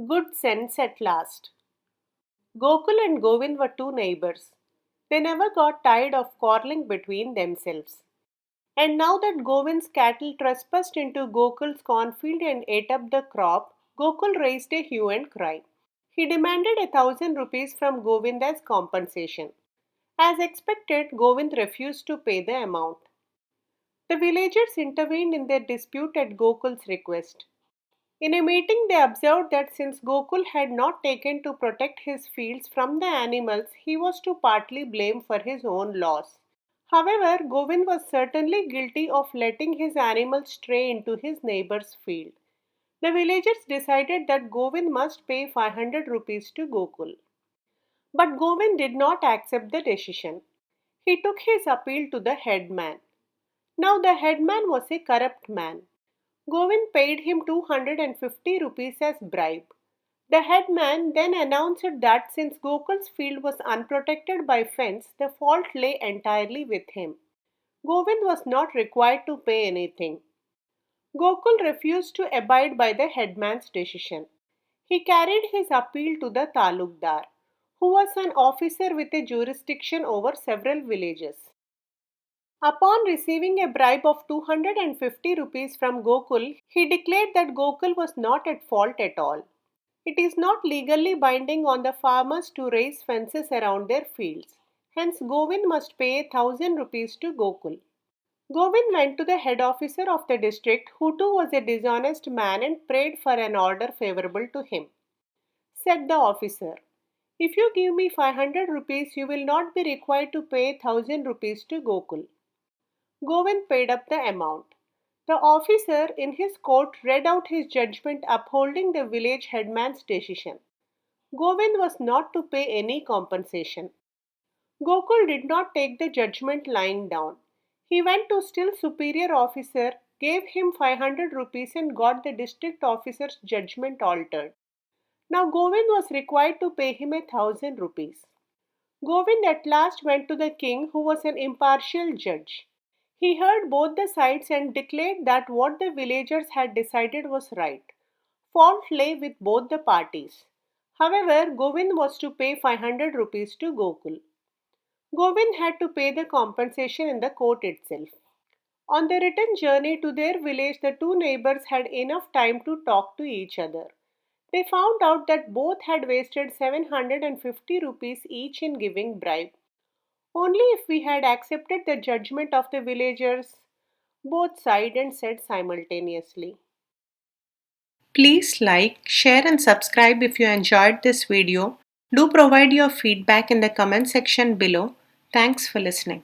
Good sense at last. Gokul and Govind were two neighbors. They never got tired of quarreling between themselves. And now that Govind's cattle trespassed into Gokul's cornfield and ate up the crop, Gokul raised a hue and cry. He demanded 1,000 rupees from Govind as compensation. As expected, Govind refused to pay the amount. The villagers intervened in their dispute at Gokul's request. In a meeting, they observed that since Gokul had not taken to protect his fields from the animals, he was to partly blame for his own loss. However, Govind was certainly guilty of letting his animals stray into his neighbor's field. The villagers decided that Govind must pay 500 rupees to Gokul. But Govind did not accept the decision. He took his appeal to the headman. Now, the headman was a corrupt man. Govind paid him 250 rupees as bribe. The headman then announced that since Gokul's field was unprotected by fence, the fault lay entirely with him. Govind was not required to pay anything. Gokul refused to abide by the headman's decision. He carried his appeal to the talukdar, who was an officer with a jurisdiction over several villages. Upon receiving a bribe of 250 rupees from Gokul, he declared that Gokul was not at fault at all. It is not legally binding on the farmers to raise fences around their fields. Hence, Govind must pay 1,000 rupees to Gokul. Govind went to the head officer of the district, who too was a dishonest man, and prayed for an order favorable to him. Said the officer, "If you give me 500 rupees, you will not be required to pay 1,000 rupees to Gokul." Govind paid up the amount. The officer in his court read out his judgment upholding the village headman's decision. Govind was not to pay any compensation. Gokul did not take the judgment lying down. He went to still superior officer, gave him 500 rupees and got the district officer's judgment altered. Now Govind was required to pay him 1,000 rupees. Govind at last went to the king, who was an impartial judge. He heard both the sides and declared that what the villagers had decided was right. Fault lay with both the parties. However, Govind was to pay 500 rupees to Gokul. Govind had to pay the compensation in the court itself. On the return journey to their village, the two neighbors had enough time to talk to each other. They found out that both had wasted 750 rupees each in giving bribe. Only if we had accepted the judgment of the villagers, both sighed and said simultaneously. Please like, share, and subscribe if you enjoyed this video. Do provide your feedback in the comment section below. Thanks for listening.